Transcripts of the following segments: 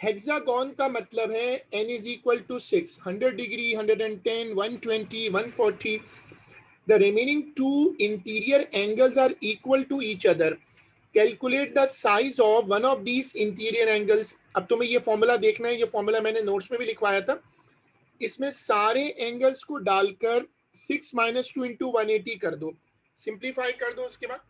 Hexagon का मतलब है n is equal to 6, 100 degree, 110, 120, 140. The remaining two interior angles are equal to each other. Calculate the size of one of these interior angles. अब तुम्हें ये formula देखना है, ये फॉर्मूला मैंने नोट्स में भी लिखवाया था. इसमें सारे एंगल्स को डालकर 6 माइनस 2 इंटू 180 कर दो, सिंप्लीफाई कर दो. उसके बाद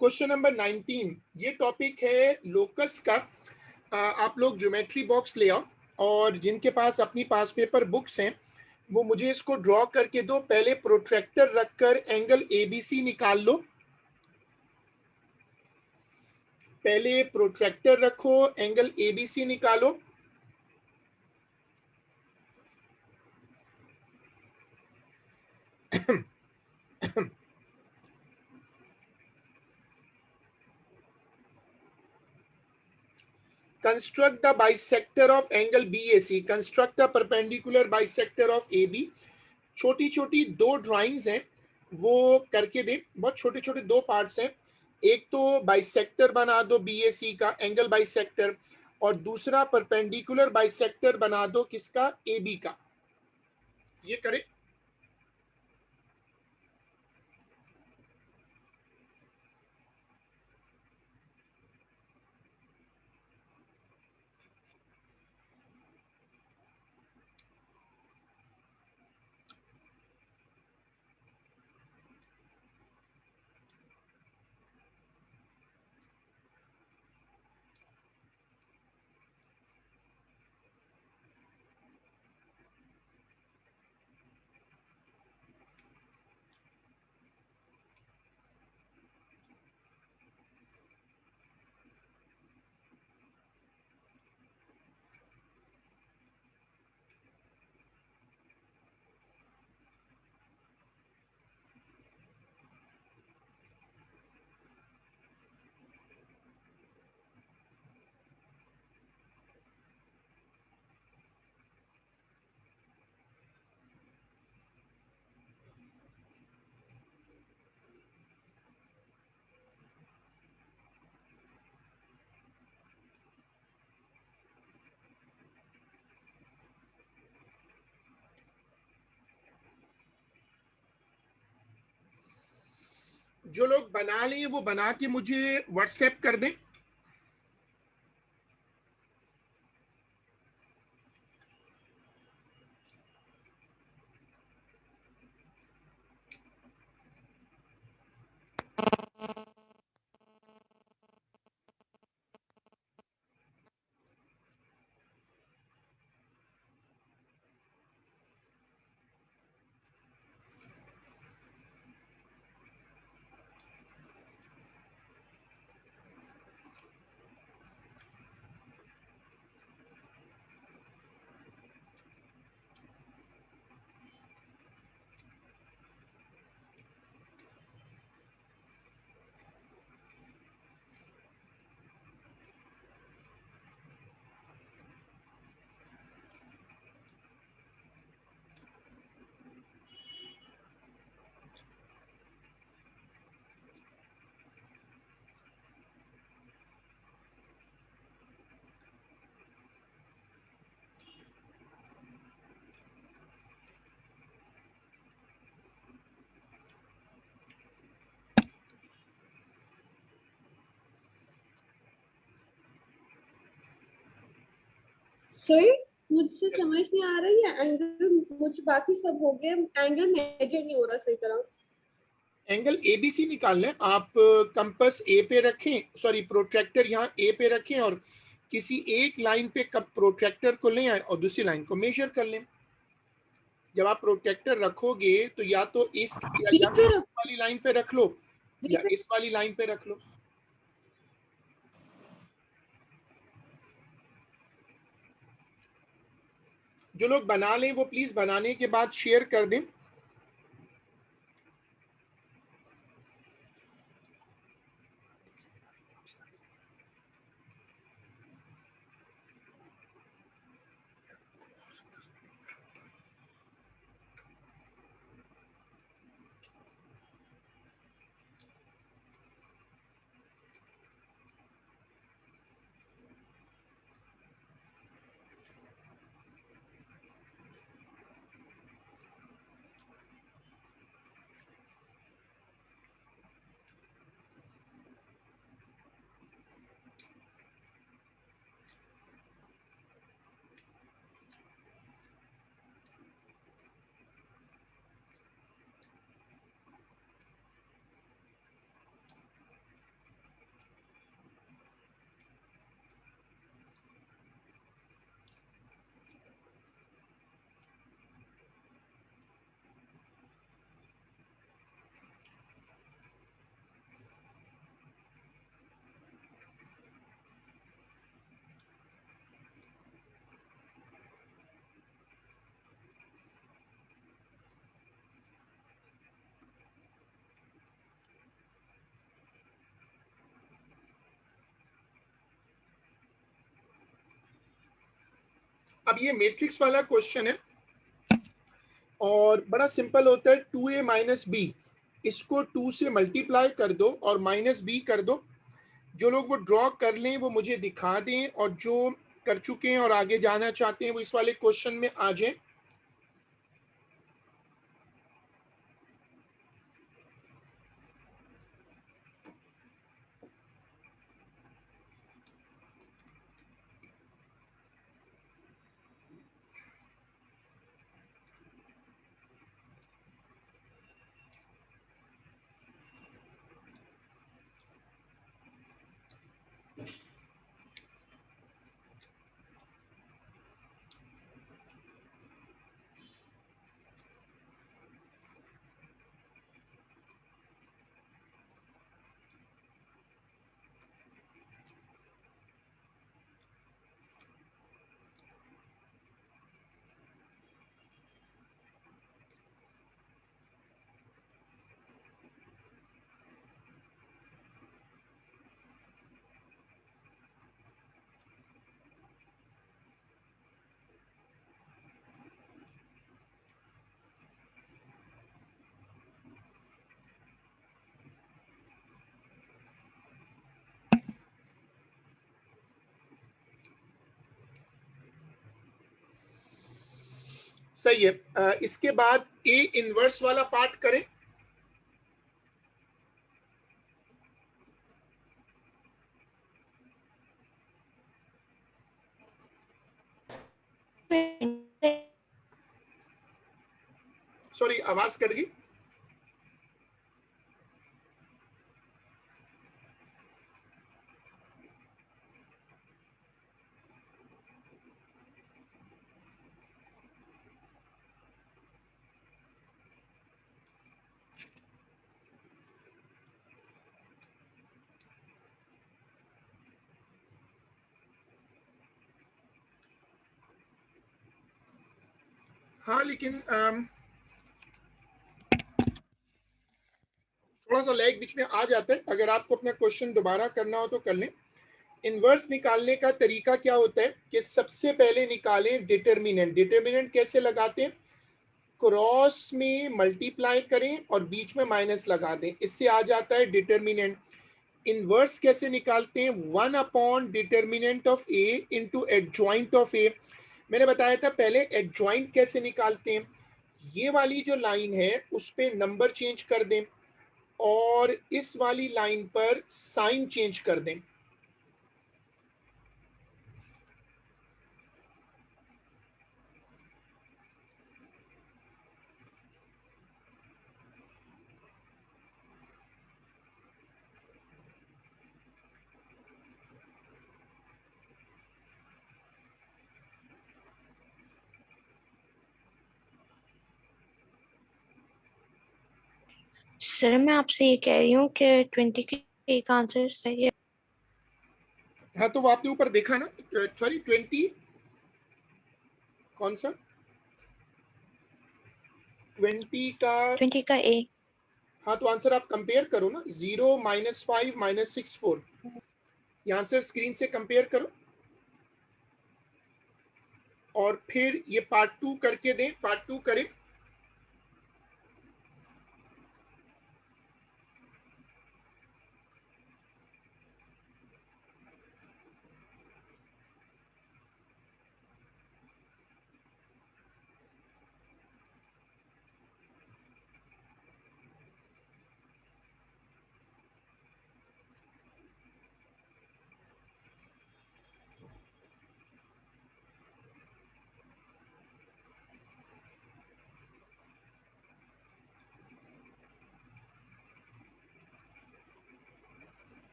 क्वेश्चन नंबर 19, ये टॉपिक है लोकस का. आप लोग ज्योमेट्री बॉक्स ले आओ और जिनके पास अपनी पास पेपर बुक्स हैं वो मुझे इसको ड्रॉ करके दो. पहले प्रोट्रैक्टर रखकर एंगल एबीसी निकाल लो. पहले प्रोट्रैक्टर रखो, एंगल एबीसी निकालो. Construct the bisector of angle BAC. Construct the perpendicular bisector of AB. छोटी छोटी दो ड्राइंग्स हैं वो करके दे. बहुत छोटे छोटे दो पार्ट्स हैं. एक तो बाइसेक्टर बना दो बीएसी का, एंगल बाइसेक्टर, और दूसरा परपेंडिकुलर बाइसेक्टर बना दो किसका, एबी का. ये करे. जो लोग बना लें वो बना के मुझे व्हाट्सएप कर दें। सर मुझसे समझ नहीं आ रही है, एंगल मुझ बाकी सब हो गए, एंगल मेजर नहीं हो रहा सही तरह। एंगल एबीसी निकाल लें आप। कंपास ए पे रखें, सॉरी प्रोट्रैक्टर यहाँ ए पे रखें और किसी एक लाइन पे कब प्रोट्रैक्टर को ले आए और दूसरी लाइन को मेजर कर लें। जब आप प्रोट्रैक्टर रखोगे तो या तो इस या तो इस वाली लाइन पे रख लो या इस वाली लाइन पे रख लो। जो लोग बना लें वो प्लीज बनाने के बाद शेयर कर दें। अब ये मैट्रिक्स वाला क्वेश्चन है और बड़ा सिंपल होता है। 2a माइनस बी, इसको 2 से मल्टीप्लाई कर दो और माइनस बी कर दो। जो लोग वो ड्रॉ कर लें वो मुझे दिखा दें और जो कर चुके हैं और आगे जाना चाहते हैं वो इस वाले क्वेश्चन में आ जाएं। सही है। इसके बाद ए इनवर्स वाला पार्ट करें। सॉरी, आवाज कट गई। हाँ, लेकिन थोड़ा सा लैग बीच में आ जाता है। अगर आपको अपना क्वेश्चन दोबारा करना हो तो कर लें। इनवर्स निकालने का तरीका क्या होता है कि सबसे पहले निकालें डिटर्मिनेंट। डिटर्मिनेंट कैसे लगाते हैं? क्रॉस में मल्टीप्लाई करें और बीच में माइनस लगा दें, इससे आ जाता है डिटर्मिनेंट। इनवर्स कैसे निकालते हैं? 1 upon determinant of A into adjoint of A. मैंने बताया था पहले एडजॉइंट कैसे निकालते हैं। ये वाली जो लाइन है उस पे नंबर चेंज कर दें और इस वाली लाइन पर साइन चेंज कर दें। सर मैं आपसे ये कह रही हूँ कि 20 के एक आंसर सही है। हाँ, तो वो आपने ऊपर देखा ना, सॉरी 20 कौन सा? 20 का ए। हाँ, तो आंसर आप कंपेयर करो ना, 0 -5 -6 4। ये आंसर स्क्रीन से कंपेयर करो और फिर ये पार्ट 2 करके दें। पार्ट 2 करें।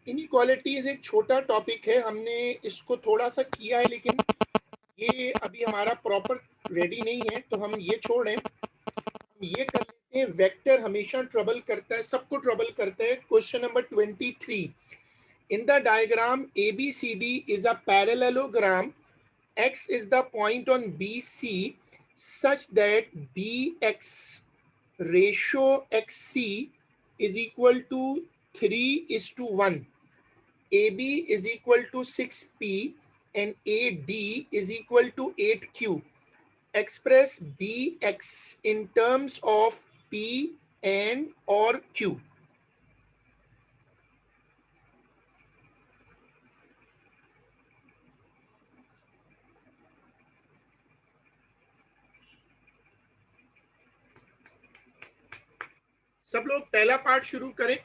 इनइक्वालिटीज एक छोटा टॉपिक है, हमने इसको थोड़ा सा किया है, लेकिन ये अभी हमारा प्रॉपर रेडी नहीं है, तो हम ये छोड़ रहे हैं। हम ये कर लेते हैं, वेक्टर हमेशा ट्रबल करता है, सबको ट्रबल करता है। Question number 23, in the diagram ABCD is a parallelogram, X is the point on BC such that BX ratio XC is equal to 3:1. AB is equal to 6P and AD is equal to 8Q. Express BX in terms of P and or Q. सब लोग पहला part शुरू करें।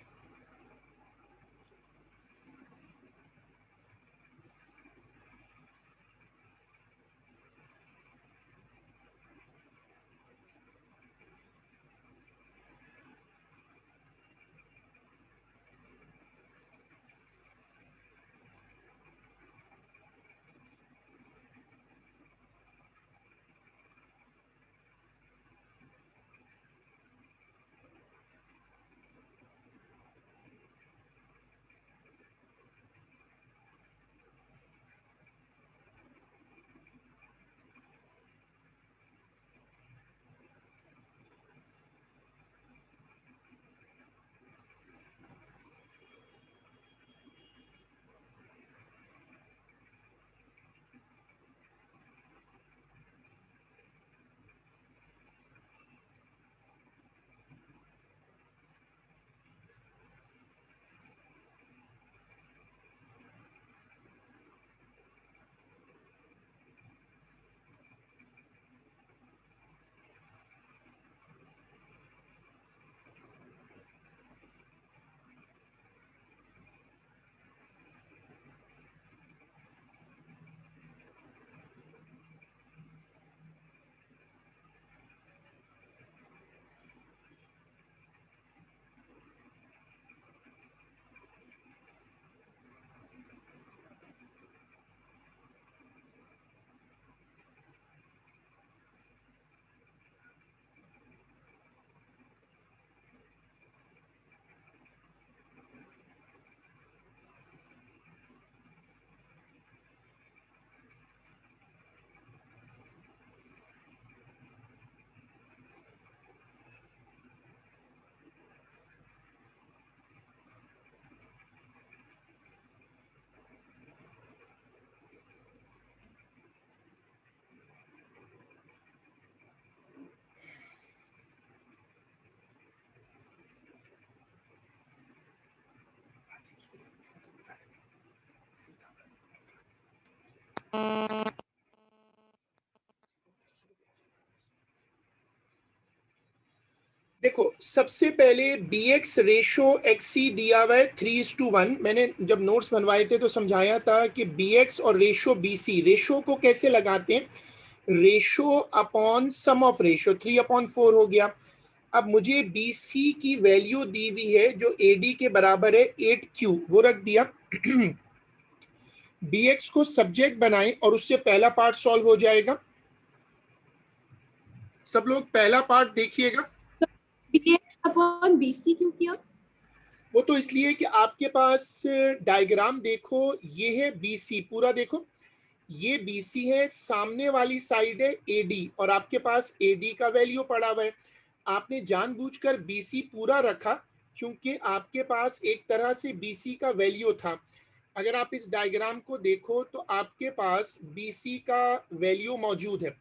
देखो, सबसे पहले BX ratio XC दिया हुआ है 3:1। मैंने जब नोट्स बनवाए थे तो समझाया था कि BX और रेशो BC, रेशो को कैसे लगाते हैं, ratio upon sum of ratio, 3/4 हो गया। अब मुझे BC की वैल्यू दी हुई है जो AD के बराबर है 8Q, वो रख दिया। BX को सब्जेक्ट बनाएं और उससे पहला पार्ट सॉल्व हो जाएगा। सब लोग पहला पार्ट देखिएगा। BX अपॉन BC क्यों किया? वो तो इसलिए कि आपके पास डायग्राम देखो, ये है BC पूरा, देखो ये BC है, सामने वाली साइड है AD और आपके पास AD का वैल्यू पड़ा हुआ है। आपने जानबूझकर BC पूरा रखा क्योंकि आपके पास एक तरह से BC का वैल्यू था। अगर आप इस डायग्राम को देखो तो आपके पास BC का वैल्यू मौजूद है।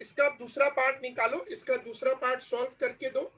इसका दूसरा पार्ट निकालो, इसका दूसरा पार्ट सॉल्व करके दो।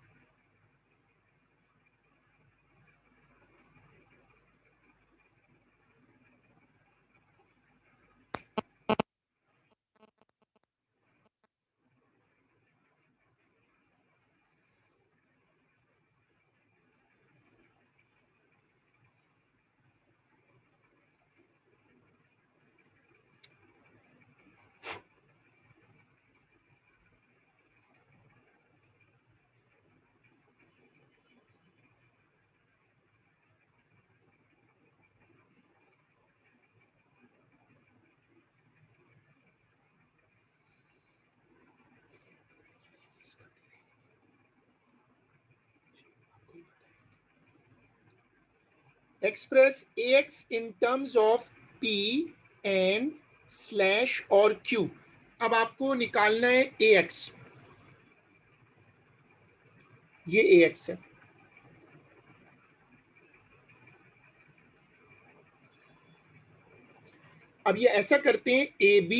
Express AX in terms of P and slash और Q। अब आपको निकालना है AX, ये AX है। अब ये ऐसा करते हैं, AB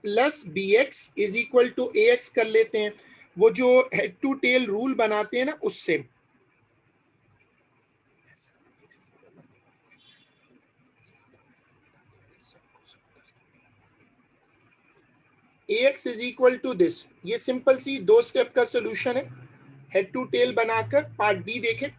plus BX is equal to AX कर लेते हैं, वो जो हेड टू टेल रूल बनाते हैं ना उससे। AX is equal to this, ये सिंपल सी 2 स्टेप का सोल्यूशन है। हेड टू टेल बनाकर पार्ट बी देखें।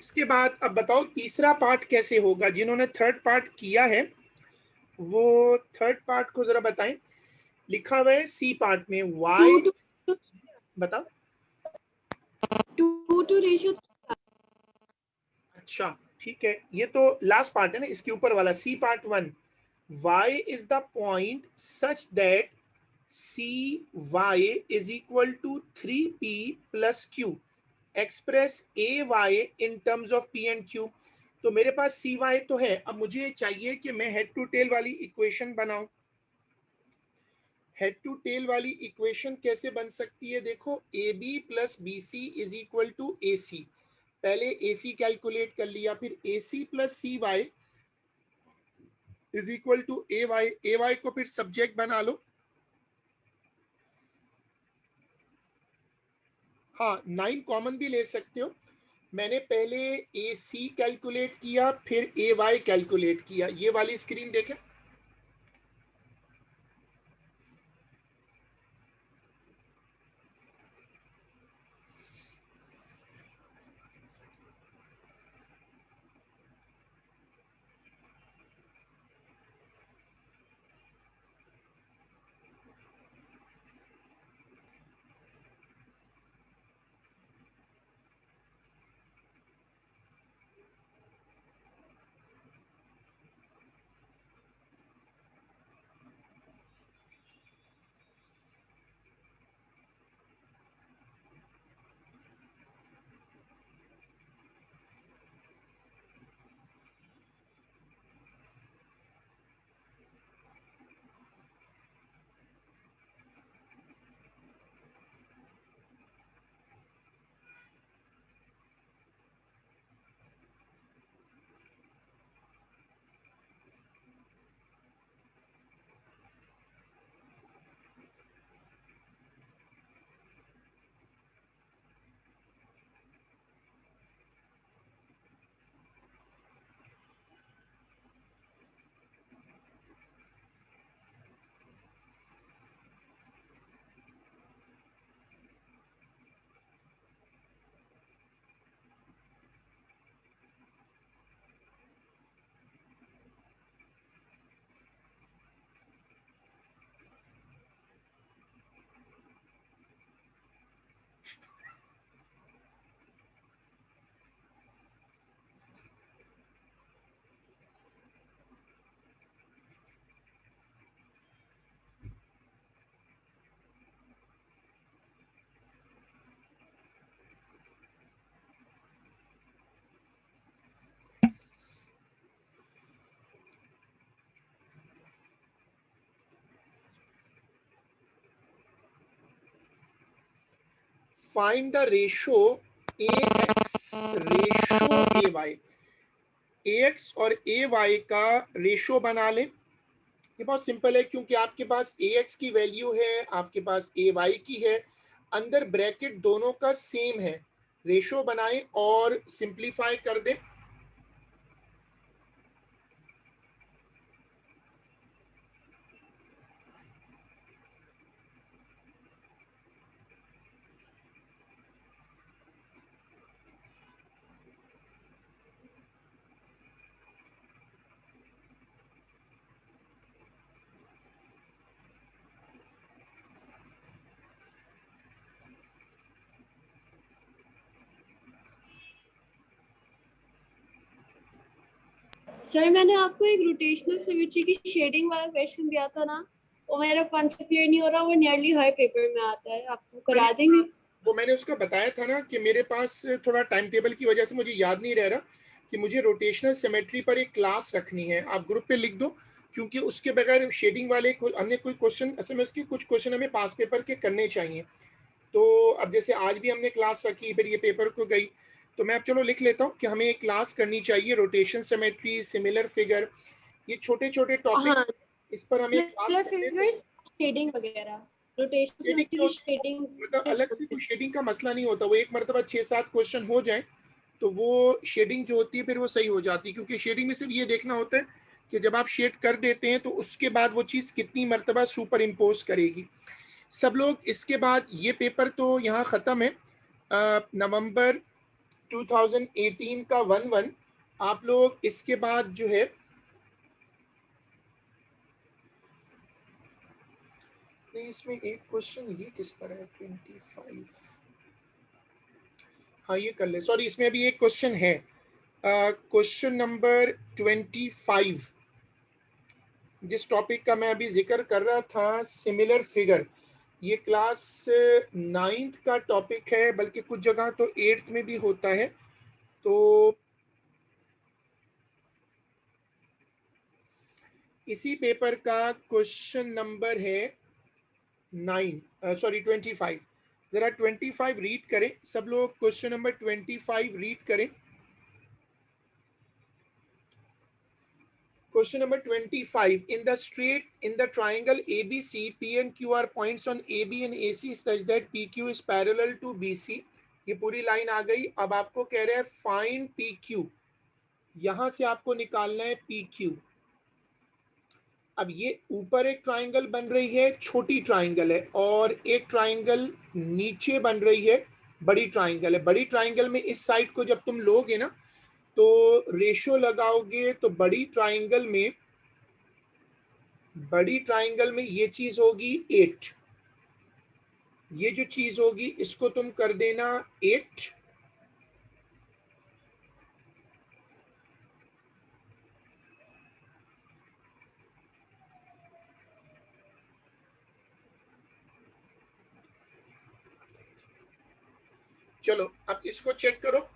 इसके बाद अब बताओ तीसरा पार्ट कैसे होगा। जिन्होंने थर्ड पार्ट किया है वो थर्ड पार्ट को जरा बताएं। लिखा हुआ है सी पार्ट में y, बताओ। 2 रेशियो। अच्छा ठीक है, ये तो लास्ट पार्ट है ना, इसके ऊपर वाला C part 1। y is the point such that C Y is equal to 3p plus Q, express A Y in terms of P and Q. तो मेरे पास सी वाई तो है, अब मुझे चाहिए कि मैं हेड टू टेल वाली इक्वेशन बनाऊं। हेड टू टेल वाली इक्वेशन कैसे बन सकती है? देखो, A B plus B C is equal to A C. पहले ए सी कैलकुलेट कर लिया, फिर A C plus C Y is equal to A Y. A Y को फिर सब्जेक्ट बना लो, हाँ 9 कॉमन भी ले सकते हो। मैंने पहले ए सी कैलकुलेट किया, फिर ए वाई कैलकुलेट किया। ये वाली स्क्रीन देखें, find the ratio A X ratio A Y. A X और ए वाई का रेशो बना लें। ये बहुत सिंपल है, क्योंकि आपके पास ए एक्स की वैल्यू है, आपके पास ए वाई की है, अंदर ब्रैकेट दोनों का सेम है। रेशो बनाएं और सिंप्लीफाई कर दें। सर मैंने आपको एक रोटेशनल सिमेट्री की शेडिंग वाला क्वेश्चन दिया था ना, वो मेरा कॉन्सेप्ट क्लियर नहीं हो रहा, वो नियरली हर पेपर में आता है, आपको करा देंगे? वो मैंने उसका बताया था ना कि मेरे पास थोड़ा टाइम टेबल की वजह से मुझे याद नहीं रह रहा कि मुझे रोटेशनल सिमेट्री पर एक क्लास रखनी है। आप ग्रुप पे लिख दो, क्योंकि उसके बगैर शेडिंग वाले अन्य कोई क्वेश्चन, असल में उसके कुछ क्वेश्चन हमें पास पेपर के करने चाहिए। तो अब जैसे आज भी हमने क्लास रखी, फिर ये पेपर को गई, तो मैं अब चलो लिख लेता हूँ कि हमें एक क्लास करनी चाहिए रोटेशन सिमेट्री, सिमिलर फिगर, ये छोटे छोटे टॉपिक, हाँ, इस पर हमें क्लास सिमिलर करने। फिगर्स, शेडिंग वगैरह, रोटेशनल शेडिंग सिमेट्री तो की शेडिंग। मतलब अलग से कोई शेडिंग का मसला नहीं होता, वो एक मरतबा 6-7 क्वेश्चन हो जाए तो वो शेडिंग जो होती है फिर वो सही हो जाती है। क्योंकि शेडिंग में सिर्फ ये देखना होता है कि जब आप शेड कर देते हैं तो उसके बाद वो चीज़ कितनी मरतबा सुपर इम्पोज करेगी। सब लोग इसके बाद, ये पेपर तो यहाँ ख़त्म है, नवंबर 2018 का 1-1, आप लोग इसके बाद जो है, नहीं इसमें एक क्वेश्चन ये किस पर है 25, हाँ ये कर ले, सॉरी इसमें अभी एक क्वेश्चन है, क्वेश्चन नंबर 25, जिस टॉपिक का मैं अभी जिक्र कर रहा था, सिमिलर फिगर, ये क्लास 9th का टॉपिक है, बल्कि कुछ जगह तो 8th में भी होता है। तो इसी पेपर का क्वेश्चन नंबर है 25। जरा 25 रीड करें सब लोग, क्वेश्चन नंबर 25 रीड करें। Question number 25. In the triangle ABC, P and Q are points on AB and AC such that PQ is parallel to BC. ये पूरी लाइन आ गई। अब आपको कह रहे हैं फाइंड PQ, यहां से आपको निकालना है PQ। अब ये ऊपर एक ट्राइंगल बन रही है, छोटी ट्राइंगल है, और एक ट्राइंगल नीचे बन रही है, बड़ी ट्राइंगल है। बड़ी ट्राइंगल में इस साइड को जब तुम लोगे ना, तो रेशो लगाओगे तो बड़ी ट्राइंगल में ये चीज होगी 8। ये जो चीज होगी इसको तुम कर देना 8। चलो अब इसको चेक करो।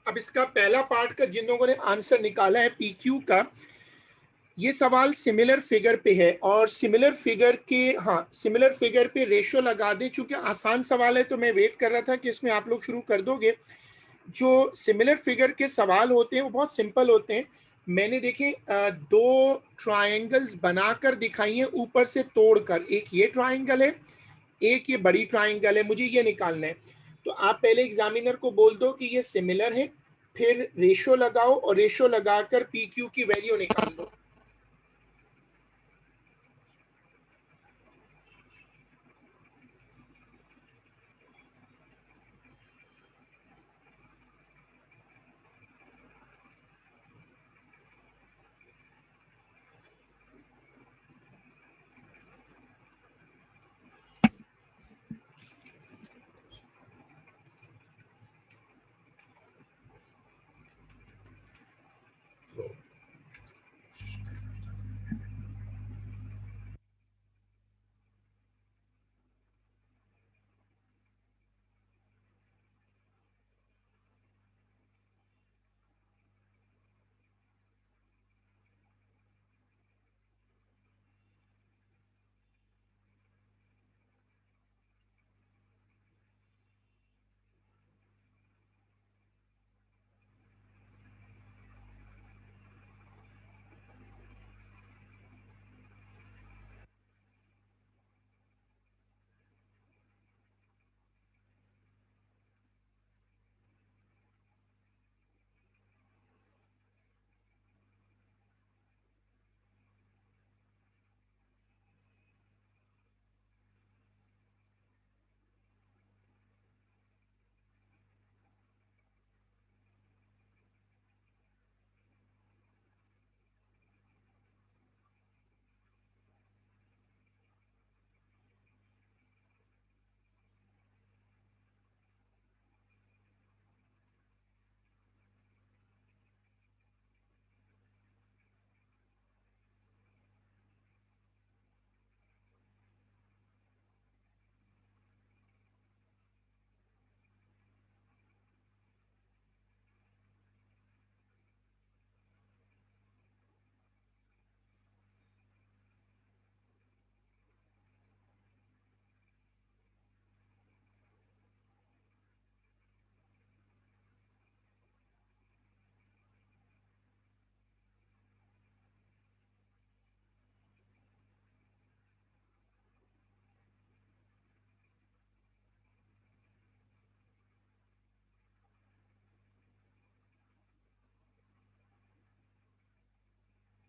अब इसका पहला पार्ट का जिन लोगों ने आंसर निकाला है PQ का, ये सवाल सिमिलर फिगर पे है, और सिमिलर फिगर पे रेशो लगा दें। चूंकि आसान सवाल है तो मैं वेट कर रहा था कि इसमें आप लोग शुरू कर दोगे। जो सिमिलर फिगर के सवाल होते हैं वो बहुत सिंपल होते हैं। मैंने देखे 2 ट्रायंगल्स बनाकर दिखाई है ऊपर से तोड़कर। एक ये ट्रायंगल है, एक ये बड़ी ट्रायंगल है, मुझे ये निकालना है। तो आप पहले एग्जामिनर को बोल दो कि ये सिमिलर है, फिर रेशो लगाओ और रेशो लगाकर PQ की वैल्यू निकाल लो।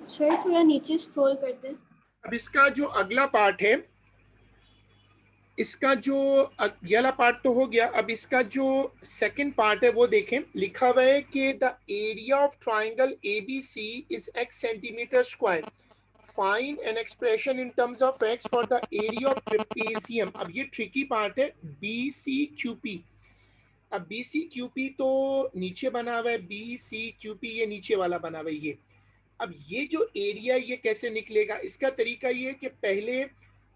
सर थोड़ा नीचे स्क्रॉल कर दें। अब इसका जो अगला पार्ट है, इसका जो ये वाला पार्ट तो हो गया, अब इसका जो सेकंड पार्ट है वो देखें। लिखा हुआ है कि the area of triangle ABC is x centimetre square, find an expression in terms of x for the area of trapezium. अब ये ट्रिकी पार्ट है, BCQP। अब BCQP तो नीचे बना हुआ है, BCQP ये नीचे वाला बना हुआ है ये। अब ये जो एरिया ये कैसे निकलेगा, इसका तरीका ये है कि पहले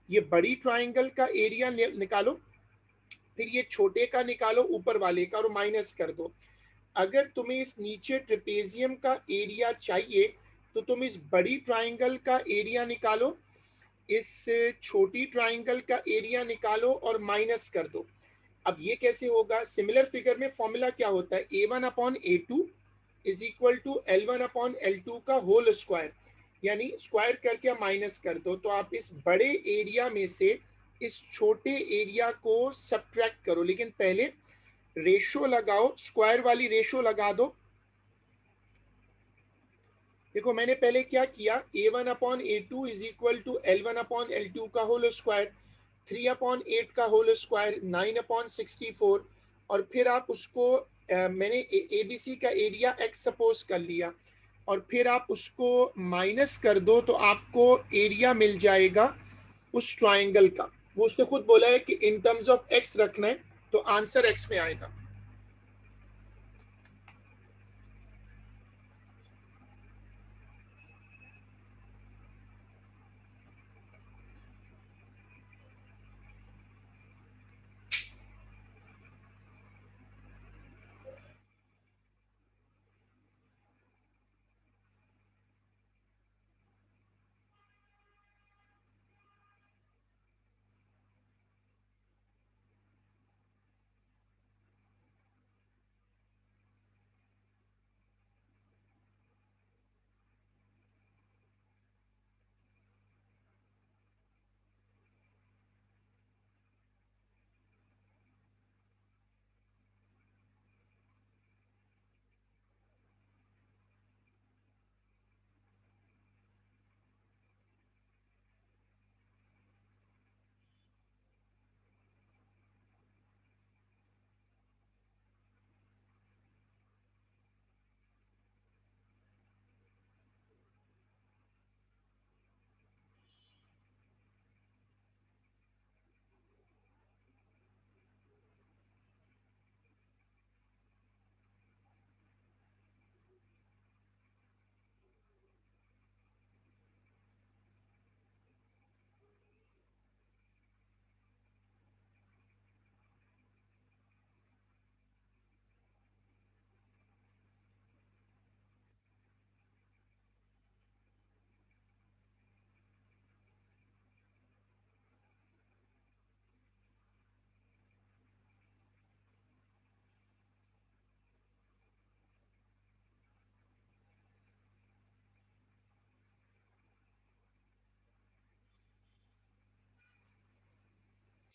ये बड़ी ट्राइंगल का एरिया निकालो, फिर ये छोटे का निकालो ऊपर वाले का और माइनस कर दो। अगर तुम्हें इस नीचे ट्रेपेजियम का एरिया चाहिए तो तुम इस बड़ी ट्राइंगल का एरिया निकालो, इस छोटी ट्राइंगल का एरिया निकालो और माइनस कर दो। अब ये कैसे होगा, सिमिलर फिगर में फॉर्मूला क्या होता है, A1/A2 is equal to L1/L2 का होल स्क्वायर, यानी स्क्वायर करके माइनस कर दो। तो आप इस बड़े एरिया में से इस छोटे एरिया को सब्ट्रैक्ट करो, लेकिन पहले रेशो लगाओ, स्क्वायर वाली रेशो लगा दो। देखो मैंने पहले क्या किया, A1/A2 is equal to L1/L2 का होल स्क्वायर, 3/8 का होल स्क्वायर, 9/64, और फिर आप उसको मैंने ABC का एरिया x सपोज कर लिया, और फिर आप उसको माइनस कर दो तो आपको एरिया मिल जाएगा उस ट्राइंगल का। वो उसने खुद बोला है कि इन टर्म्स ऑफ x रखना है, तो आंसर x में आएगा।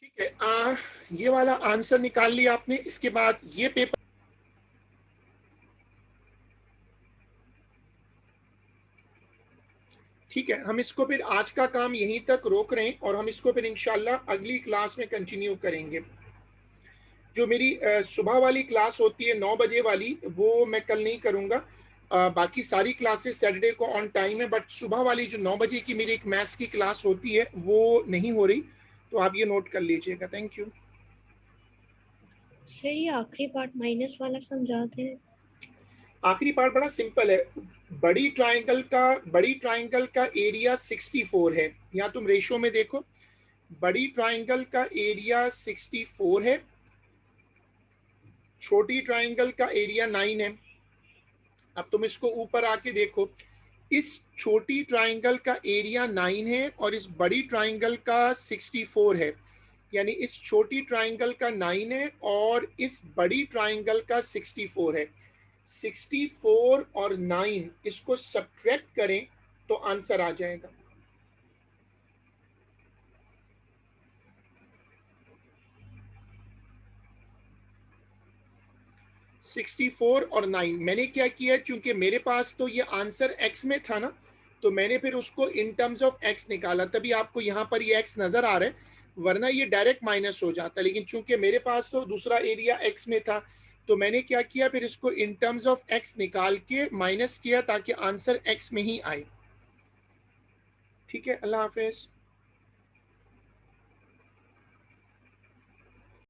ठीक है, ये वाला आंसर निकाल लिया आपने। इसके बाद ये पेपर, ठीक है, हम इसको फिर आज का काम यहीं तक रोक रहे हैं और हम इसको फिर इंशाल्लाह अगली क्लास में कंटिन्यू करेंगे। जो मेरी सुबह वाली क्लास होती है 9 बजे वाली, वो मैं कल नहीं करूंगा। बाकी सारी क्लासेस सैटरडे को ऑन टाइम है, बट सुबह वाली जो 9 बजे की मेरी एक मैथ्स की क्लास होती है वो नहीं हो रही, तो आप ये नोट कर लीजिएगा। Thank you. सर ये आखिरी पार्ट माइनस वाला समझाते हैं। आखिरी पार्ट बड़ा सिंपल है। बड़ी ट्राइंगल का एरिया 64 है, या तुम रेशियो में देखो, बड़ी ट्राइंगल का एरिया 64 है, छोटी ट्राइंगल का एरिया 9 है। अब तुम इसको ऊपर आके देखो, इस छोटी ट्राइंगल का एरिया 9 है और इस बड़ी ट्राइंगल का 64 है, यानी इस छोटी ट्राइंगल का 9 है और इस बड़ी ट्राइंगल का 64 है। 64 और 9 इसको सब्ट्रैक्ट करें तो आंसर आ जाएगा। सिक्सटी फोर और 9 मैंने क्या किया, चूंकि मेरे पास तो ये आंसर x में था ना, तो मैंने फिर उसको इन टर्म्स ऑफ एक्स निकाला, तभी आपको यहाँ पर ये एक्स नजर आ रहा है, वरना ये डायरेक्ट माइनस हो जाता। लेकिन चूंकि मेरे पास तो दूसरा एरिया एक्स में था, तो मैंने क्या किया, फिर इसको इन टर्म्स ऑफ एक्स निकाल के माइनस किया ताकि आंसर एक्स में ही आए। ठीक है, अल्लाह हाफिज।